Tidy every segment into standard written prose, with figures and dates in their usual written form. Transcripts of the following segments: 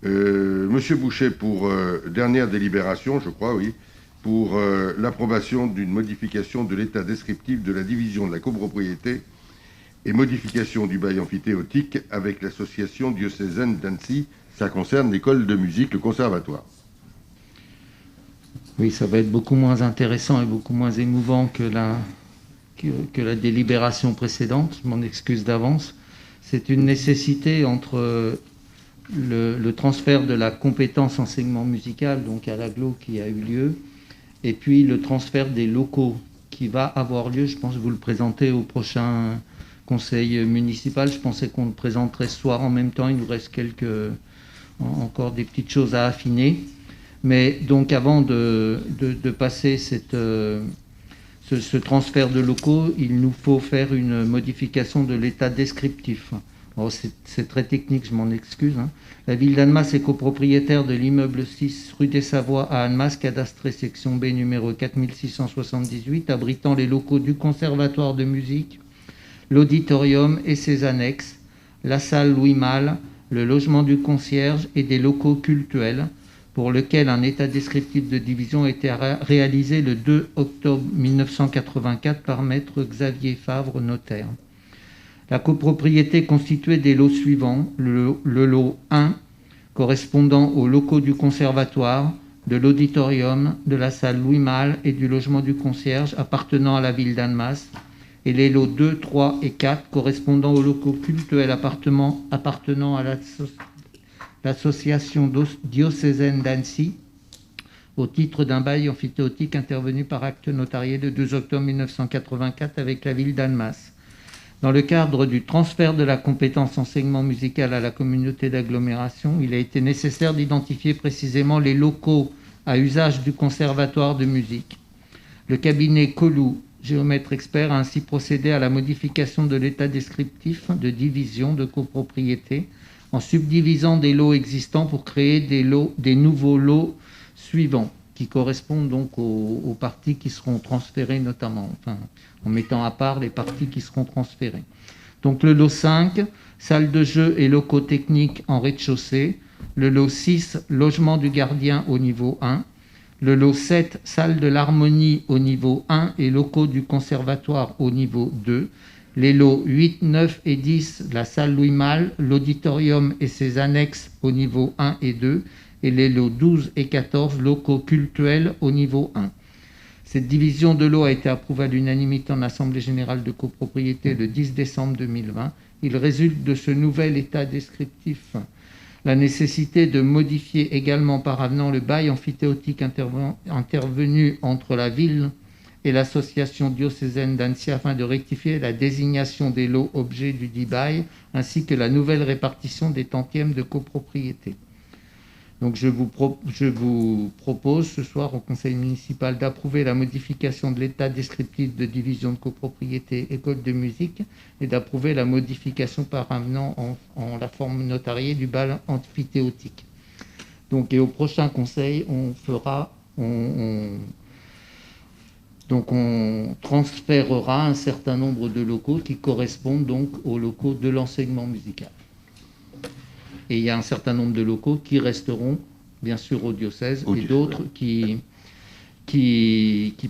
Monsieur Boucher, pour dernière délibération, je crois, oui, pour l'approbation d'une modification de l'état descriptif de la division de la copropriété et modification du bail amphithéotique avec l'association diocésaine d'Annecy. Ça concerne l'école de musique, le conservatoire. Oui, ça va être beaucoup moins intéressant et beaucoup moins émouvant que la délibération précédente. Je m'en excuse d'avance. C'est une nécessité entre le transfert de la compétence enseignement musical, donc à l'agglo qui a eu lieu, et puis le transfert des locaux qui va avoir lieu. Je pense que vous le présentez au prochain conseil municipal. Je pensais qu'on le présenterait ce soir en même temps. Il nous reste encore des petites choses à affiner. Mais donc avant de passer ce transfert de locaux, il nous faut faire une modification de l'état descriptif. Alors c'est très technique, je m'en excuse. La ville d'Annemasse est copropriétaire de l'immeuble 6 rue des Savoies à Annemasse, cadastré section B numéro 4678, abritant les locaux du conservatoire de musique, l'auditorium et ses annexes, la salle Louis Malle, le logement du concierge et des locaux cultuels, pour lequel un état descriptif de division a été réalisé le 2 octobre 1984 par maître Xavier Favre, notaire. La copropriété constituait des lots suivants: le lot 1, correspondant aux locaux du conservatoire, de l'auditorium, de la salle Louis Malle et du logement du concierge appartenant à la ville d'Annemasse, et les lots 2, 3 et 4, correspondant aux locaux cultuels appartenant à l'association diocésaine d'Annecy, au titre d'un bail amphithéotique intervenu par acte notarié le 2 octobre 1984 avec la ville d'Annemasse. Dans le cadre du transfert de la compétence enseignement musical à la communauté d'agglomération, il a été nécessaire d'identifier précisément les locaux à usage du conservatoire de musique. Le cabinet Colou, géomètre expert, a ainsi procédé à la modification de l'état descriptif de division de copropriété en subdivisant des lots existants pour créer des nouveaux lots suivants, qui correspondent donc aux parties qui seront transférées, notamment, en mettant à part les parties qui seront transférées. Donc le lot 5, salle de jeu et locaux techniques en rez-de-chaussée. Le lot 6, logement du gardien au niveau 1. Le lot 7, salle de l'harmonie au niveau 1 et locaux du conservatoire au niveau 2. Les lots 8, 9 et 10, la salle Louis Malle, l'auditorium et ses annexes au niveau 1 et 2, et les lots 12 et 14, locaux cultuels au niveau 1. Cette division de lots a été approuvée à l'unanimité en Assemblée générale de copropriété le 10 décembre 2020. Il résulte de ce nouvel état descriptif la nécessité de modifier également par avenant le bail amphithéotique intervenu entre la ville et l'association diocésaine d'Annecy afin de rectifier la désignation des lots objets du dit bail ainsi que la nouvelle répartition des tantièmes de copropriété. Donc je vous propose ce soir au conseil municipal d'approuver la modification de l'état descriptif de division de copropriété école de musique et d'approuver la modification par avenant en la forme notariée du bail amphithéotique. Donc, et au prochain conseil, on transférera un certain nombre de locaux qui correspondent donc aux locaux de l'enseignement musical. Et il y a un certain nombre de locaux qui resteront, bien sûr, au diocèse, et d'autres qui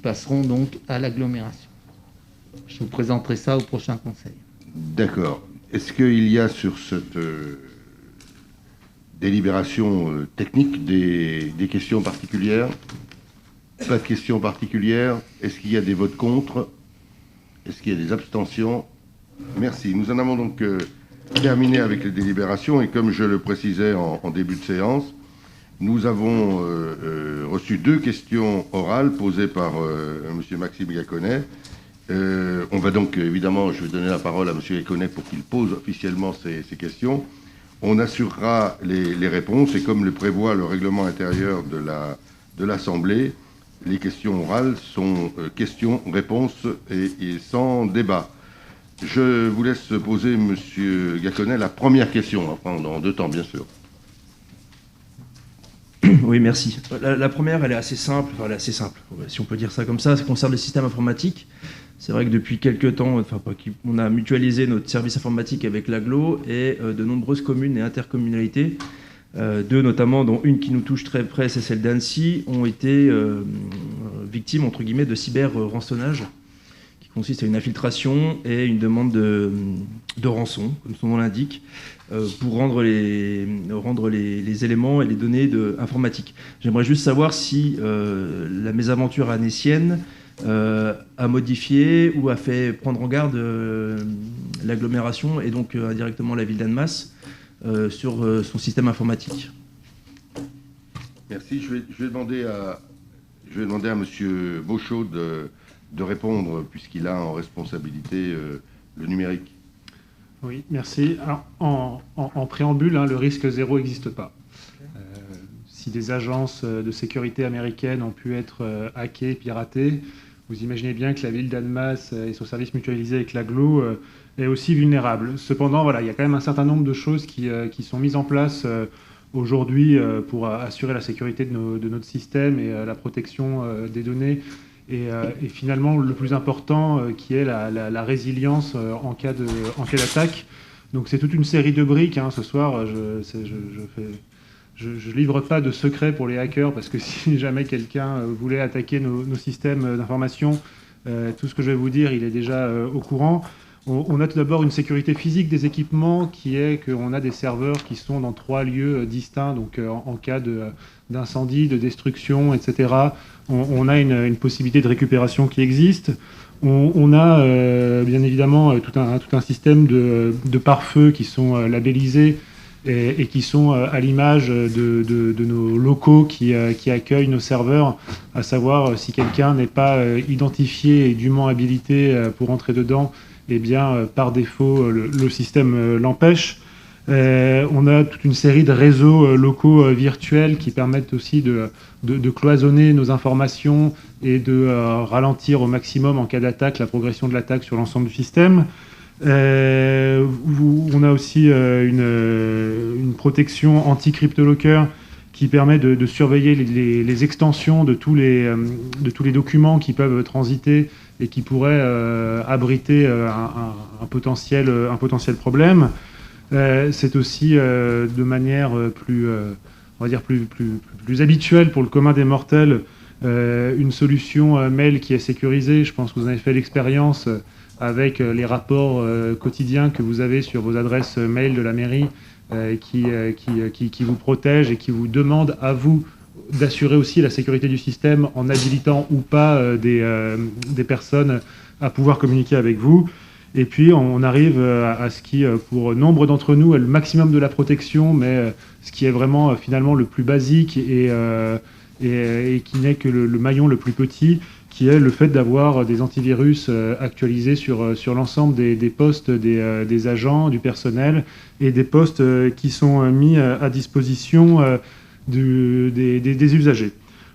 passeront donc à l'agglomération. Je vous présenterai ça au prochain conseil. D'accord. Est-ce qu'il y a sur cette délibération technique des questions particulières? Pas de questions particulières. Est-ce qu'il y a des votes contre? Est-ce qu'il y a des abstentions? Merci. Nous en avons donc terminé avec les délibérations et comme je le précisais en début de séance, nous avons reçu 2 questions orales posées par M. Maxime Gaconnet. On va donc évidemment, je vais donner la parole à M. Gaconnet pour qu'il pose officiellement ces questions. On assurera les réponses et comme le prévoit le règlement intérieur de l'Assemblée, les questions orales sont questions-réponses et sans débat. Je vous laisse poser, Monsieur Gaconnet, la première question, on va prendre en 2 temps, bien sûr. Oui, merci. La première, elle est assez simple, si on peut dire ça comme ça concerne les systèmes informatiques. C'est vrai que depuis quelques temps, on a mutualisé notre service informatique avec l'agglo et de nombreuses communes et intercommunalités deux notamment, dont une qui nous touche très près, c'est celle d'Annecy, ont été victimes, entre guillemets, de cyber-rançonnage, qui consiste à une infiltration et une demande de rançon, comme son nom l'indique, pour rendre les éléments et les données informatiques. J'aimerais juste savoir si la mésaventure annécienne a modifié ou a fait prendre en garde l'agglomération et donc indirectement la ville d'Annemasse sur son système informatique. Merci. Je vais demander à M. Beauchot de répondre, puisqu'il a en responsabilité le numérique. Oui, merci. Alors, en préambule, le risque zéro n'existe pas. Si des agences de sécurité américaines ont pu être hackées, piratées, vous imaginez bien que la ville d'Annemasse et son service mutualisé avec l'Aglo est aussi vulnérable. Cependant, voilà, il y a quand même un certain nombre de choses qui sont mises en place aujourd'hui pour assurer la sécurité de notre système et la protection des données. Et finalement, le plus important, qui est la résilience en cas d'attaque. Donc c'est toute une série de briques. Ce soir, je livre pas de secret pour les hackers, parce que si jamais quelqu'un voulait attaquer nos systèmes d'information, tout ce que je vais vous dire, il est déjà au courant. On a tout d'abord une sécurité physique des équipements, qui est qu'on a des serveurs qui sont dans 3 lieux distincts, donc en cas d'incendie, de destruction, etc. On a une possibilité de récupération qui existe. On a bien évidemment tout un système de pare-feu qui sont labellisés et qui sont à l'image de nos locaux qui accueillent nos serveurs, à savoir si quelqu'un n'est pas identifié et dûment habilité pour entrer dedans, eh bien par défaut le système l'empêche. On a toute une série de réseaux locaux virtuels qui permettent aussi de cloisonner nos informations et de ralentir au maximum en cas d'attaque la progression de l'attaque sur l'ensemble du système. On a aussi une protection anti-cryptolocker qui permet de surveiller les extensions de tous les documents qui peuvent transiter et qui pourraient abriter un potentiel problème. C'est aussi de manière on va dire plus habituelle pour le commun des mortels, une solution mail qui est sécurisée. Je pense que vous en avez fait l'expérience avec les rapports quotidiens que vous avez sur vos adresses mail de la mairie, qui vous protègent et qui vous demandent à vous d'assurer aussi la sécurité du système en habilitant ou pas des personnes à pouvoir communiquer avec vous. Et puis on arrive à ce qui, pour nombre d'entre nous, est le maximum de la protection, mais ce qui est vraiment finalement le plus basique et qui n'est que le maillon le plus petit, qui est le fait d'avoir des antivirus actualisés sur l'ensemble des postes des agents, du personnel, et des postes qui sont mis à disposition des usagers.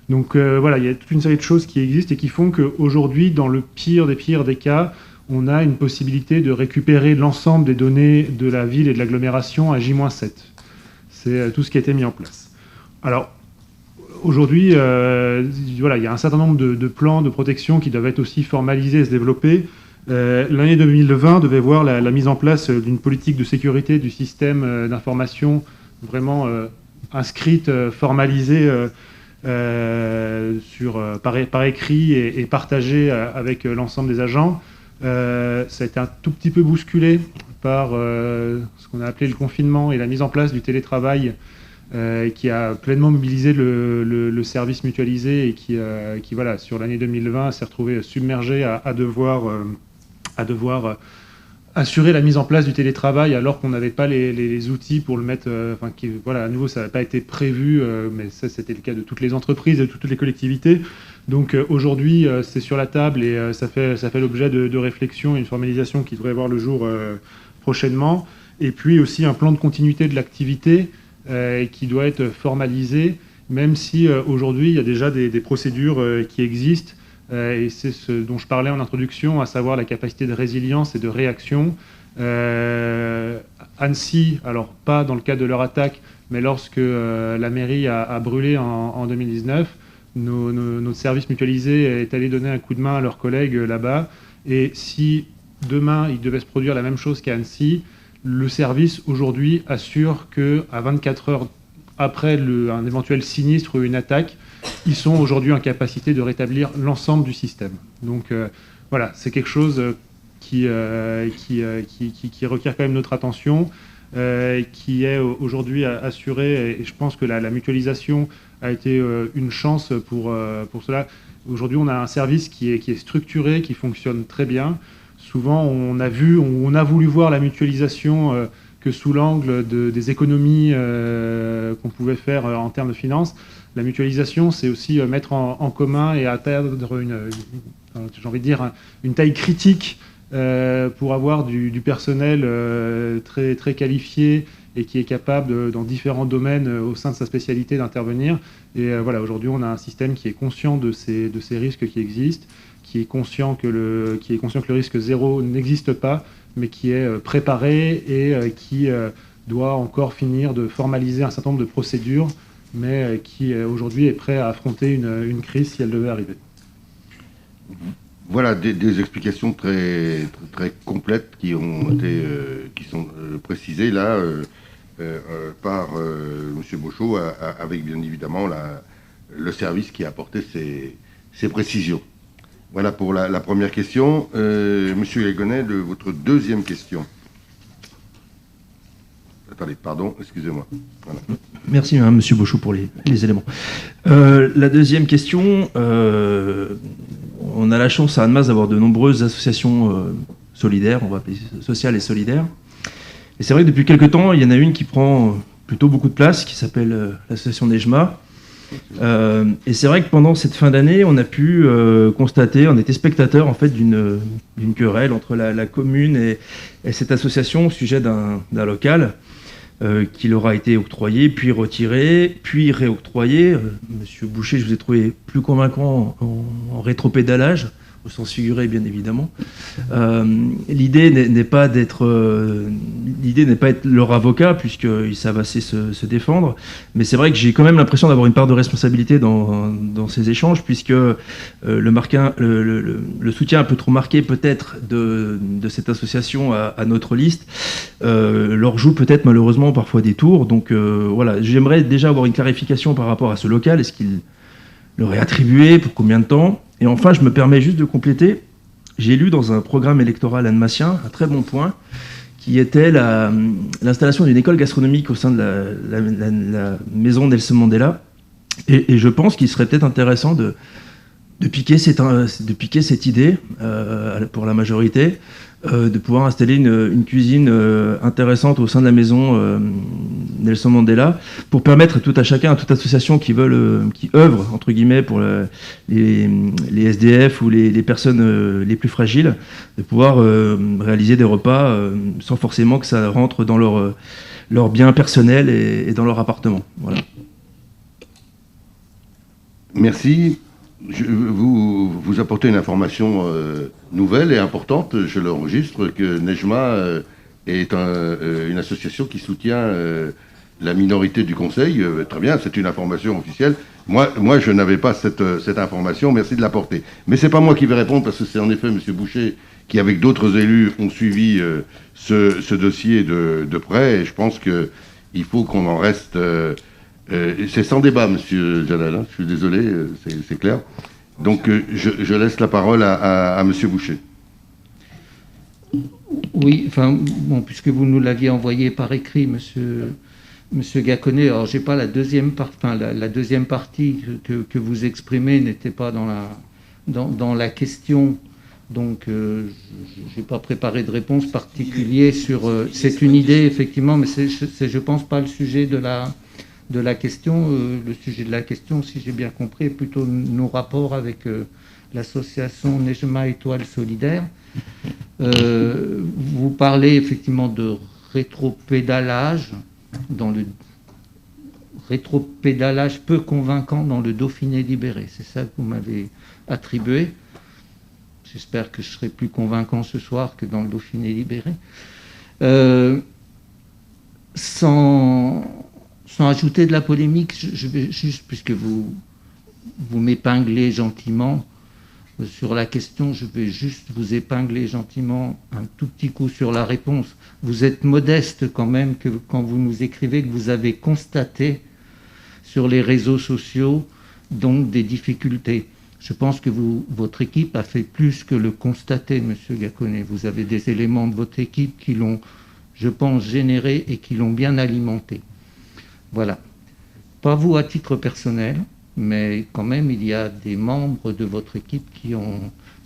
Donc voilà, il y a toute une série de choses qui existent et qui font qu'aujourd'hui, dans le pire des cas, on a une possibilité de récupérer l'ensemble des données de la ville et de l'agglomération à J-7. C'est tout ce qui a été mis en place. Alors, aujourd'hui, voilà, il y a un certain nombre de plans de protection qui doivent être aussi formalisés et se développer. L'année 2020 devait voir la mise en place d'une politique de sécurité du système d'information vraiment inscrite, formalisée par écrit et partagée avec l'ensemble des agents. Ça a été un tout petit peu bousculé par ce qu'on a appelé le confinement et la mise en place du télétravail, qui a pleinement mobilisé le service mutualisé et qui voilà, sur l'année 2020 s'est retrouvé submergé à devoir assurer la mise en place du télétravail alors qu'on n'avait pas les outils pour le mettre. Voilà, à nouveau, ça n'a pas été prévu, mais ça, c'était le cas de toutes les entreprises et de toutes les collectivités. Donc aujourd'hui, c'est sur la table et ça fait l'objet de réflexions et une formalisation qui devrait voir le jour prochainement. Et puis aussi un plan de continuité de l'activité qui doit être formalisé, même si aujourd'hui, il y a déjà des procédures qui existent. Et c'est ce dont je parlais en introduction, à savoir la capacité de résilience et de réaction. Annecy, alors pas dans le cadre de leur attaque, mais lorsque la mairie a brûlé en 2019, notre service mutualisé est allé donner un coup de main à leurs collègues là-bas. Et si demain, il devait se produire la même chose qu'à Annecy, le service aujourd'hui assure qu'à 24 heures après un éventuel sinistre ou une attaque, ils sont aujourd'hui en capacité de rétablir l'ensemble du système. Donc voilà, c'est quelque chose qui requiert quand même notre attention, qui est aujourd'hui assuré, et je pense que la mutualisation a été une chance pour cela. Aujourd'hui, on a un service qui est structuré, qui fonctionne très bien. Souvent, on a voulu voir la mutualisation que sous l'angle des économies qu'on pouvait faire en termes de finances. La mutualisation, c'est aussi mettre en commun et atteindre j'ai envie de dire, une taille critique pour avoir du personnel très, très qualifié et qui est capable, dans différents domaines au sein de sa spécialité, d'intervenir. Et voilà, aujourd'hui, on a un système qui est conscient de ces risques qui existent, qui est conscient que le risque zéro n'existe pas, mais qui est préparé et qui doit encore finir de formaliser un certain nombre de procédures, mais qui aujourd'hui est prêt à affronter une crise si elle devait arriver. Voilà des explications très, très, très complètes qui sont précisées là par M. Bochot, avec bien évidemment le service qui a apporté ces précisions. Voilà pour la première question. Monsieur Légonnet, votre deuxième question. Attendez, pardon, excusez-moi. Voilà. Merci, M. Bochot, pour les éléments. La deuxième question, on a la chance à Annemasse d'avoir de nombreuses associations solidaires, on va appeler sociales et solidaires. Et c'est vrai que depuis quelques temps, il y en a une qui prend plutôt beaucoup de place, qui s'appelle l'association Nejma. Et c'est vrai que pendant cette fin d'année, on a pu constater, on était spectateur en fait d'une querelle entre la commune et cette association au sujet d'un local qui leur a été octroyé, puis retiré, puis réoctroyé. Monsieur Boucher, je vous ai trouvé plus convaincant en rétropédalage, au sens figuré bien évidemment. L'idée n'est pas d'être leur avocat, puisqu'ils savent assez se défendre, mais c'est vrai que j'ai quand même l'impression d'avoir une part de responsabilité dans ces échanges, puisque le soutien un peu trop marqué peut-être de cette association à notre liste leur joue peut-être malheureusement parfois des tours. Donc voilà, j'aimerais déjà avoir une clarification par rapport à ce local. Est-ce qu'il leur est attribué, pour combien de temps? Et enfin, je me permets juste de compléter. J'ai lu dans un programme électoral annemassien un très bon point, qui était l'installation d'une école gastronomique au sein de la maison Nelson Mandela. Et je pense qu'il serait peut-être intéressant de piquer cette idée pour la majorité, de pouvoir installer une cuisine intéressante au sein de la maison Nelson Mandela, pour permettre à chacun, à toute association qui œuvre entre guillemets pour les SDF ou les personnes les plus fragiles, de pouvoir réaliser des repas sans forcément que ça rentre dans leur bien personnel et dans leur appartement. Voilà. Merci. Vous apportez une information nouvelle et importante, je l'enregistre, que Nejma est une association qui soutient la minorité du Conseil. Très bien, c'est une information officielle. Moi, je n'avais pas cette information, merci de l'apporter. Mais ce n'est pas moi qui vais répondre, parce que c'est en effet M. Boucher qui, avec d'autres élus, ont suivi ce dossier de près, et je pense qu'il faut qu'on en reste... c'est sans débat, monsieur Jalal, hein, je suis désolé, c'est clair. Donc je laisse la parole à monsieur Boucher. Oui, enfin, bon, puisque vous nous l'aviez envoyé par écrit, monsieur Gaconnay, alors j'ai pas la deuxième partie que vous exprimez n'était pas dans la question, donc j'ai pas préparé de réponse particulière sur... c'est une idée, effectivement, mais c'est je pense, pas le sujet de la question. Le sujet de la question, si j'ai bien compris, est plutôt nos rapports avec l'association Nejma Étoile Solidaire. Vous parlez effectivement de rétropédalage, rétropédalage peu convaincant dans le Dauphiné libéré. C'est ça que vous m'avez attribué. J'espère que je serai plus convaincant ce soir que dans le Dauphiné libéré. Sans ajouter de la polémique, je vais juste, puisque vous m'épinglez gentiment sur la question, je vais juste vous épingler gentiment un tout petit coup sur la réponse. Vous êtes modeste quand même quand vous nous écrivez que vous avez constaté sur les réseaux sociaux, donc des difficultés. Je pense que votre équipe a fait plus que le constater, Monsieur Gaconnay. Vous avez des éléments de votre équipe qui l'ont, je pense, généré et qui l'ont bien alimenté. Voilà. Pas vous à titre personnel, mais quand même, il y a des membres de votre équipe qui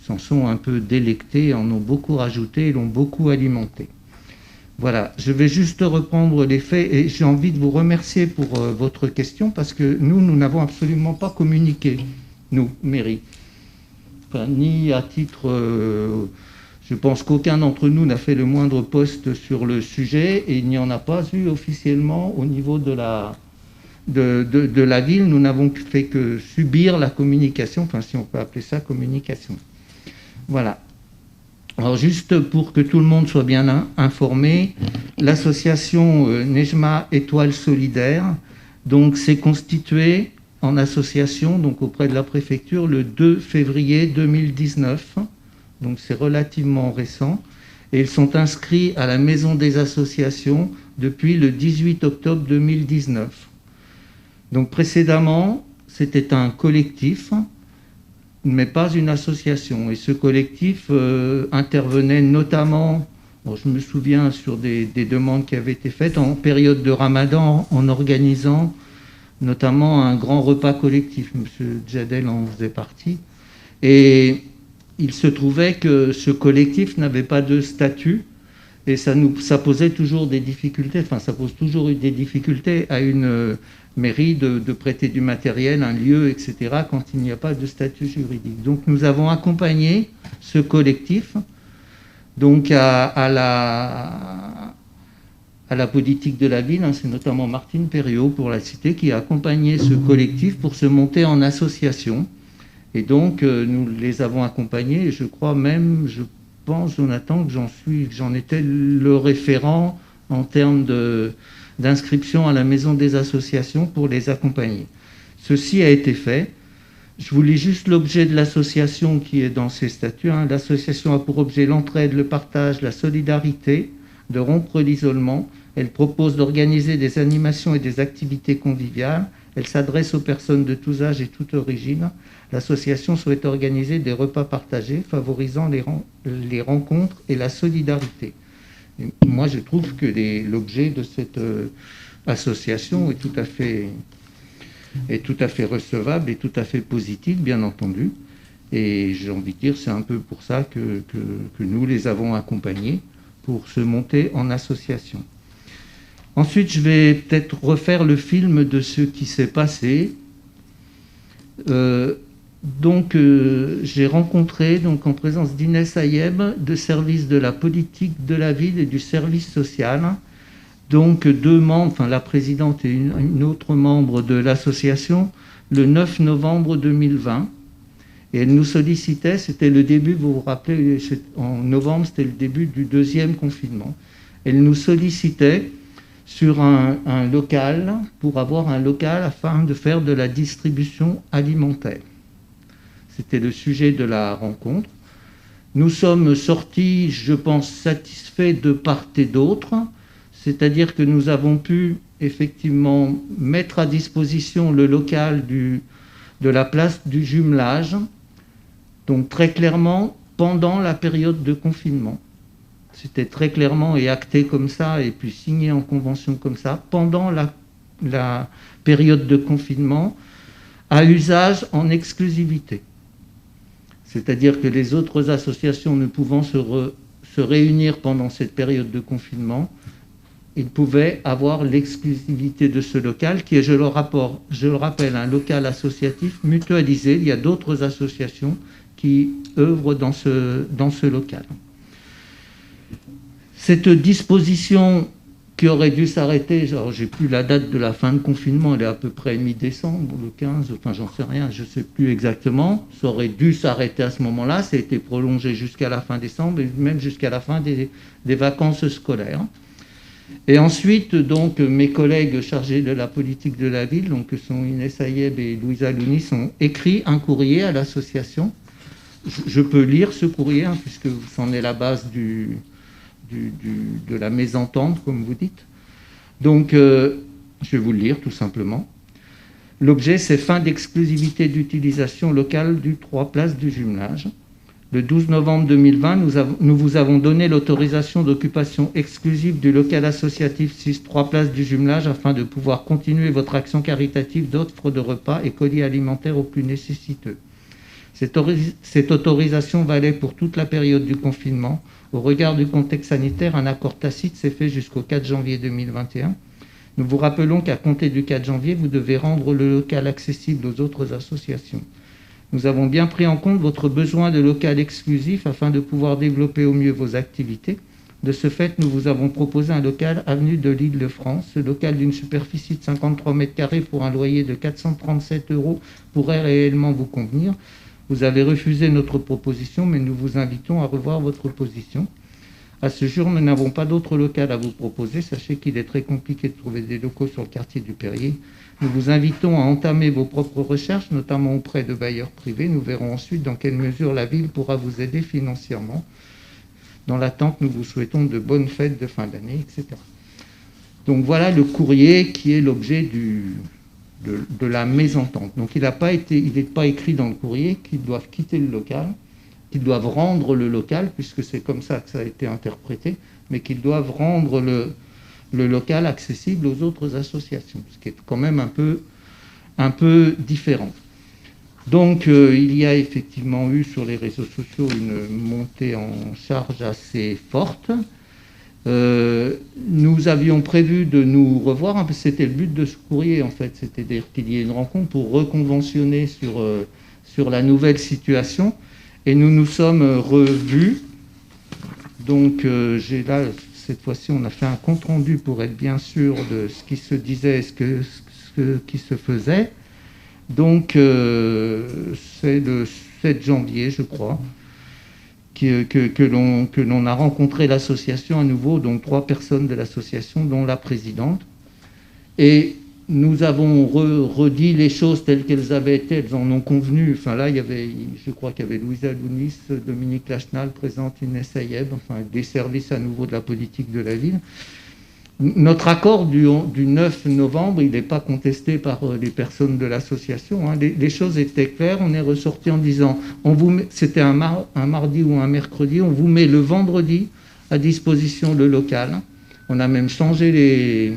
s'en sont un peu délectés, en ont beaucoup rajouté et l'ont beaucoup alimenté. Voilà, je vais juste reprendre les faits et j'ai envie de vous remercier pour votre question parce que nous n'avons absolument pas communiqué, nous, mairie. Enfin, ni à titre... je pense qu'aucun d'entre nous n'a fait le moindre post sur le sujet et il n'y en a pas eu officiellement au niveau de la ville. Nous n'avons fait que subir la communication, enfin si on peut appeler ça communication. Voilà. Alors juste pour que tout le monde soit bien informé, l'association Nejma Étoile Solidaire donc s'est constituée en association donc auprès de la préfecture le 2 février 2019. Donc c'est relativement récent. Et ils sont inscrits à la Maison des associations depuis le 18 octobre 2019. Donc précédemment, c'était un collectif, mais pas une association. Et ce collectif intervenait notamment, je me souviens, sur des demandes qui avaient été faites en période de Ramadan, en organisant notamment un grand repas collectif. M. Djadel en faisait partie. Et il se trouvait que ce collectif n'avait pas de statut et ça posait toujours des difficultés, enfin ça pose toujours des difficultés à une mairie de prêter du matériel, un lieu, etc. quand il n'y a pas de statut juridique. Donc nous avons accompagné ce collectif donc à la politique de la ville, c'est notamment Martine Perriot pour la cité qui a accompagné ce collectif pour se monter en association. Et donc, nous les avons accompagnés, et je crois même, je pense, Jonathan, que j'en étais le référent en termes d'inscription à la maison des associations pour les accompagner. Ceci a été fait. Je vous lis juste l'objet de l'association qui est dans ses statuts. L'association a pour objet l'entraide, le partage, la solidarité, de rompre l'isolement. Elle propose d'organiser des animations et des activités conviviales. Elle s'adresse aux personnes de tous âges et toute origine. L'association souhaite organiser des repas partagés, favorisant les rencontres et la solidarité. Et moi, je trouve que l'objet de cette association est tout à fait recevable et tout à fait positif, bien entendu. Et j'ai envie de dire, c'est un peu pour ça que nous les avons accompagnés pour se monter en association. Ensuite, je vais peut-être refaire le film de ce qui s'est passé. J'ai rencontré, en présence d'Inès Ayeb, de service de la politique de la ville et du service social, donc deux membres, enfin la présidente et une autre membre de l'association, le 9 novembre 2020. Et elle nous sollicitait, c'était le début, vous vous rappelez, en novembre, c'était le début du deuxième confinement. Elle nous sollicitait sur un local, pour avoir un local afin de faire de la distribution alimentaire. C'était le sujet de la rencontre. Nous sommes sortis, je pense, satisfaits de part et d'autre, c'est-à-dire que nous avons pu effectivement mettre à disposition le local de la place du jumelage, donc très clairement pendant la période de confinement. C'était très clairement et acté comme ça, et puis signé en convention comme ça, pendant la période de confinement, à usage en exclusivité. C'est-à-dire que les autres associations ne pouvant se réunir pendant cette période de confinement, ils pouvaient avoir l'exclusivité de ce local, qui est, je le rappelle, un local associatif mutualisé. Il y a d'autres associations qui œuvrent dans ce local. Cette disposition qui aurait dû s'arrêter, j'ai plus la date de la fin de confinement, elle est à peu près mi-décembre, le 15, enfin j'en sais rien, je ne sais plus exactement, ça aurait dû s'arrêter à ce moment-là, ça a été prolongé jusqu'à la fin décembre et même jusqu'à la fin des vacances scolaires. Et ensuite, donc, mes collègues chargés de la politique de la ville, donc, que sont Inès Ayeb et Louisa Lounis, ont écrit un courrier à l'association. Je peux lire ce courrier, puisque c'en est la base de la mésentente, comme vous dites. Donc, je vais vous le lire, tout simplement. L'objet, c'est fin d'exclusivité d'utilisation locale du 3 places du jumelage. Le 12 novembre 2020, nous vous avons donné l'autorisation d'occupation exclusive du local associatif 6-3 places du jumelage afin de pouvoir continuer votre action caritative d'offre de repas et colis alimentaires aux plus nécessiteux. Cette autorisation valait pour toute la période du confinement. Au regard du contexte sanitaire, un accord tacite s'est fait jusqu'au 4 janvier 2021. Nous vous rappelons qu'à compter du 4 janvier, vous devez rendre le local accessible aux autres associations. Nous avons bien pris en compte votre besoin de local exclusif afin de pouvoir développer au mieux vos activités. De ce fait, nous vous avons proposé un local avenue de l'Île-de-France. Ce local d'une superficie de 53 m² pour un loyer de 437 € pourrait réellement vous convenir. Vous avez refusé notre proposition, mais nous vous invitons à revoir votre position. À ce jour, nous n'avons pas d'autre local à vous proposer. Sachez qu'il est très compliqué de trouver des locaux sur le quartier du Perrier. Nous vous invitons à entamer vos propres recherches, notamment auprès de bailleurs privés. Nous verrons ensuite dans quelle mesure la ville pourra vous aider financièrement. Dans l'attente, nous vous souhaitons de bonnes fêtes de fin d'année, etc. Donc voilà le courrier qui est l'objet de la mésentente. Donc il n'est pas écrit dans le courrier qu'ils doivent quitter le local, qu'ils doivent rendre le local, puisque c'est comme ça que ça a été interprété, mais qu'ils doivent rendre le local accessible aux autres associations, ce qui est quand même un peu différent. Donc il y a effectivement eu sur les réseaux sociaux une montée en charge assez forte. Nous avions prévu de nous revoir, c'était le but de ce courrier en fait, c'était qu'il y ait une rencontre pour reconventionner sur la nouvelle situation, et nous nous sommes revus. Donc j'ai là, cette fois-ci, on a fait un compte-rendu pour être bien sûr de ce qui se disait, ce qui se faisait. Donc c'est le 7 janvier, je crois, que l'on a rencontré l'association à nouveau, donc 3 personnes de l'association, dont la présidente. Et nous avons redit les choses telles qu'elles avaient été, elles en ont convenu. Enfin là, je crois qu'il y avait Louisa Lounis, Dominique Lachenal présente, Inès Ayeb, enfin des services à nouveau de la politique de la ville. Notre accord du 9 novembre, il n'est pas contesté par les personnes de l'association. Hein. Les choses étaient claires. On est ressorti en disant, c'était un mardi ou un mercredi, on vous met le vendredi à disposition le local. On a même changé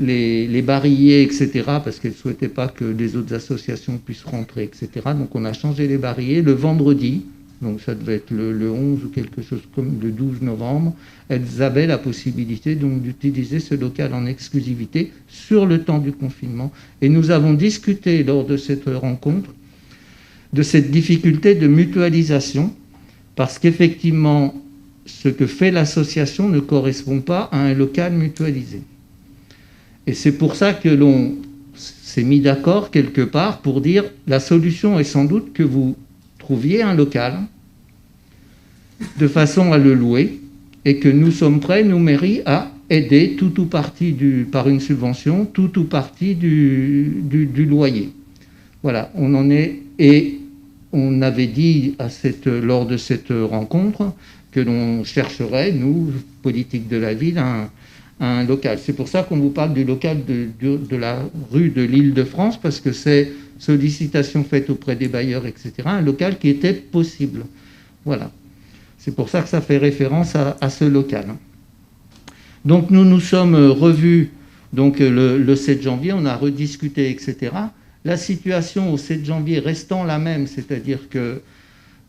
les barilliers, etc., parce qu'elles ne souhaitaient pas que les autres associations puissent rentrer, etc. Donc on a changé les barilliers le vendredi. Donc ça devait être le 11 ou quelque chose comme le 12 novembre, elles avaient la possibilité donc d'utiliser ce local en exclusivité sur le temps du confinement. Et nous avons discuté lors de cette rencontre de cette difficulté de mutualisation, parce qu'effectivement, ce que fait l'association ne correspond pas à un local mutualisé. Et c'est pour ça que l'on s'est mis d'accord quelque part pour dire la solution est sans doute que vous trouviez un local de façon à le louer et que nous sommes prêts, nous mairie, à aider tout ou partie par une subvention, tout ou partie du loyer. Voilà, on en est. Et on avait dit lors de cette rencontre que l'on chercherait, nous, politique de la ville, un local. C'est pour ça qu'on vous parle du local de la rue de l'Île-de-France, parce que c'est sollicitation faite auprès des bailleurs, etc., un local qui était possible. Voilà. C'est pour ça que ça fait référence à ce local. Donc nous nous sommes revus donc, le 7 janvier, on a rediscuté, etc. La situation au 7 janvier restant la même, c'est-à-dire que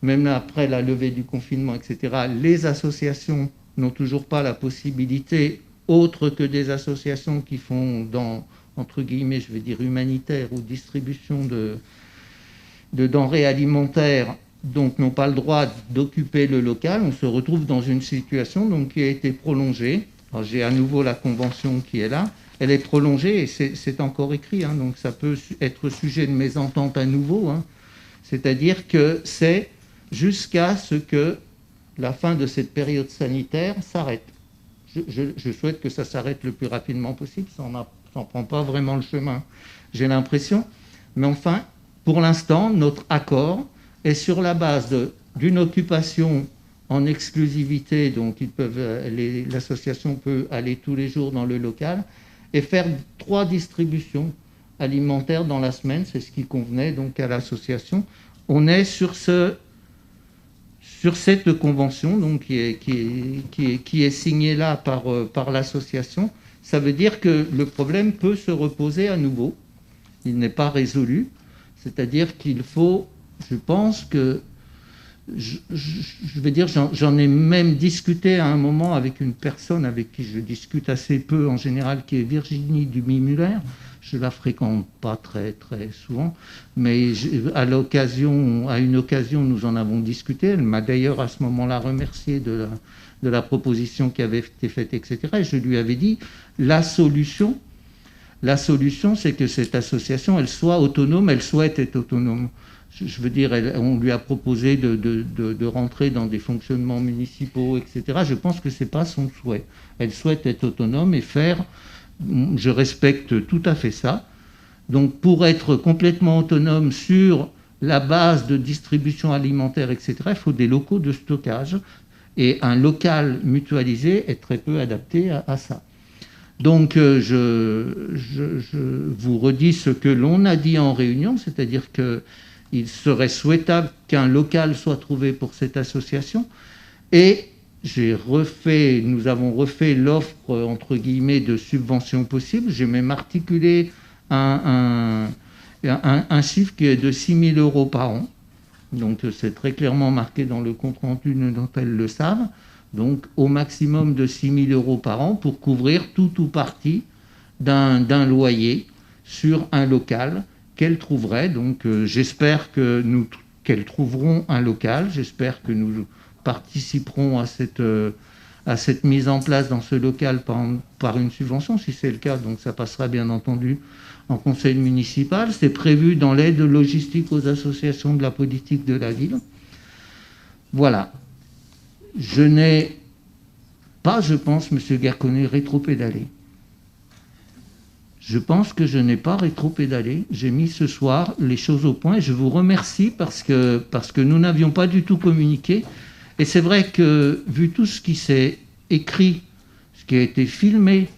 même après la levée du confinement, etc., les associations n'ont toujours pas la possibilité, autre que des associations qui font dans, entre guillemets, je vais dire humanitaire ou distribution de denrées alimentaires, donc n'ont pas le droit d'occuper le local. On se retrouve dans une situation donc, qui a été prolongée. Alors, j'ai à nouveau la convention qui est là. Elle est prolongée et c'est encore écrit, hein, donc ça peut être sujet de mésentente à nouveau. Hein. C'est-à-dire que c'est jusqu'à ce que la fin de cette période sanitaire s'arrête. Je souhaite que ça s'arrête le plus rapidement possible, ça n'en prend pas vraiment le chemin, j'ai l'impression. Mais enfin, pour l'instant, notre accord est sur la base d'une occupation en exclusivité, donc l'association peut aller tous les jours dans le local et faire 3 distributions alimentaire dans la semaine. C'est ce qui convenait donc à l'association. On est sur cette convention donc, qui est signée là par l'association. Ça veut dire que le problème peut se reposer à nouveau. Il n'est pas résolu. C'est-à-dire qu'il faut, je pense que, je vais dire, j'en ai même discuté à un moment avec une personne avec qui je discute assez peu en général, qui est Virginie Dumy-Muller. Je la fréquente pas très très souvent, mais à une occasion, nous en avons discuté. Elle m'a d'ailleurs à ce moment-là remercié de la proposition qui avait été faite, etc. Et je lui avais dit, la solution, c'est que cette association, elle soit autonome, elle souhaite être autonome. Je veux dire, on lui a proposé de rentrer dans des fonctionnements municipaux, etc. Je pense que ce n'est pas son souhait. Elle souhaite être autonome et faire... Je respecte tout à fait ça. Donc, pour être complètement autonome sur la base de distribution alimentaire, etc., il faut des locaux de stockage. Et un local mutualisé est très peu adapté à ça. Donc, je vous redis ce que l'on a dit en réunion, c'est-à-dire qu'il serait souhaitable qu'un local soit trouvé pour cette association. Et nous avons refait l'offre, entre guillemets, de subventions possibles. J'ai même articulé un chiffre qui est de 6 000 € par an. Donc, c'est très clairement marqué dans le compte-rendu dont elles le savent. Donc, au maximum de 6 000 € par an pour couvrir tout ou partie d'un loyer sur un local qu'elles trouveraient. Donc, j'espère qu'elles trouveront un local. J'espère que nous participeront à cette mise en place dans ce local par une subvention, si c'est le cas. Donc, ça passera bien entendu en conseil municipal. C'est prévu dans l'aide logistique aux associations de la politique de la ville. Voilà. Je n'ai pas, je pense, M. Garconnet, rétropédalé. Je pense que je n'ai pas rétropédalé. J'ai mis ce soir les choses au point et je vous remercie parce que nous n'avions pas du tout communiqué. Et c'est vrai que, vu tout ce qui s'est écrit, ce qui a été filmé,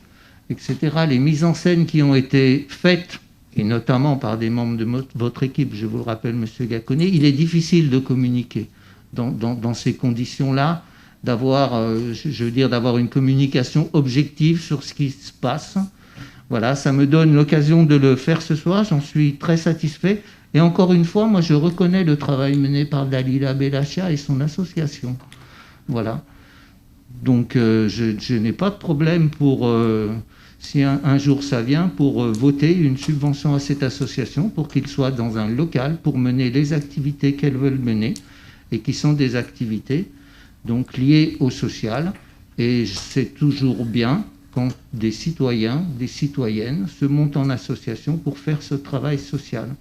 etc., les mises en scène qui ont été faites, et notamment par des membres de votre équipe, je vous le rappelle, M. Garconnet, il est difficile de communiquer dans ces conditions-là, d'avoir une communication objective sur ce qui se passe. Voilà, ça me donne l'occasion de le faire ce soir, j'en suis très satisfait. Et encore une fois, moi je reconnais le travail mené par Dalila Bellachia et son association. Voilà. Donc je n'ai pas de problème pour, si un jour ça vient, pour voter une subvention à cette association pour qu'il soit dans un local pour mener les activités qu'elles veulent mener et qui sont des activités donc liées au social. Et c'est toujours bien quand des citoyens, des citoyennes se montent en association pour faire ce travail social.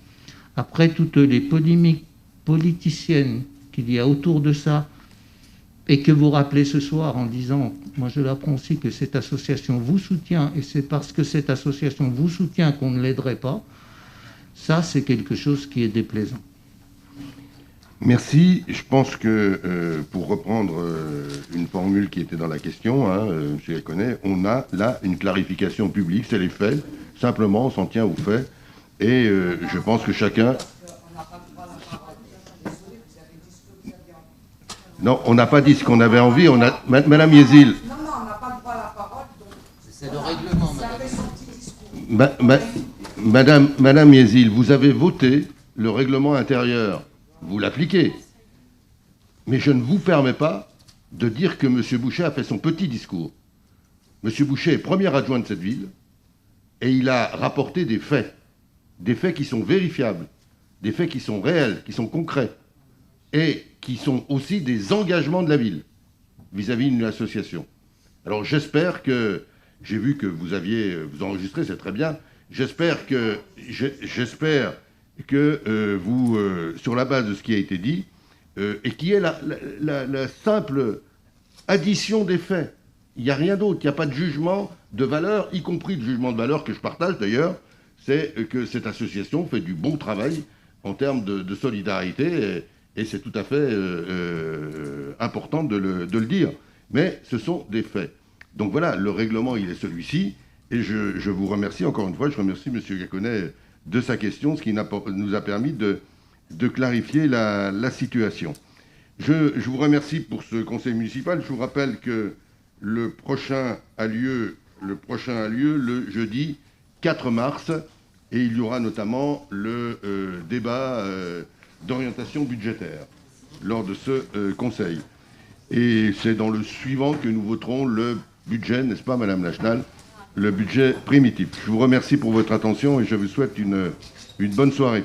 Après toutes les polémiques politiciennes qu'il y a autour de ça, et que vous rappelez ce soir en disant, moi je l'apprends aussi, que cette association vous soutient, et c'est parce que cette association vous soutient qu'on ne l'aiderait pas, ça c'est quelque chose qui est déplaisant. Merci. Je pense que, pour reprendre une formule qui était dans la question, M. Garconnet, on a là une clarification publique, c'est les faits. Simplement, on s'en tient aux faits. Et je pense que chacun... Non, on n'a pas dit ce qu'on avait envie. Madame Yézil... Non, on n'a pas le droit à la parole. C'est le règlement, madame. Madame Yézil, vous avez voté le règlement intérieur. Vous l'appliquez. Mais je ne vous permets pas de dire que M. Boucher a fait son petit discours. M. Boucher est premier adjoint de cette ville et il a rapporté des faits qui sont vérifiables, des faits qui sont réels, qui sont concrets et qui sont aussi des engagements de la ville vis-à-vis d'une association. Alors j'espère que, j'ai vu que vous enregistré, c'est très bien, j'espère que vous, sur la base de ce qui a été dit, et qui est la simple addition des faits. Il n'y a rien d'autre, il n'y a pas de jugement de valeur, y compris de jugement de valeur que je partage d'ailleurs, c'est que cette association fait du bon travail en termes de solidarité, et c'est tout à fait important de le dire. Mais ce sont des faits. Donc voilà, le règlement, il est celui-ci, et je vous remercie encore une fois, je remercie M. Garconnet de sa question, ce qui nous a permis de clarifier la situation. Je vous remercie pour ce conseil municipal. Je vous rappelle que le prochain a lieu le jeudi 4 mars et il y aura notamment le débat d'orientation budgétaire lors de ce conseil. Et c'est dans le suivant que nous voterons le budget, n'est-ce pas, Madame Lachenal, le budget primitif. Je vous remercie pour votre attention et je vous souhaite une bonne soirée.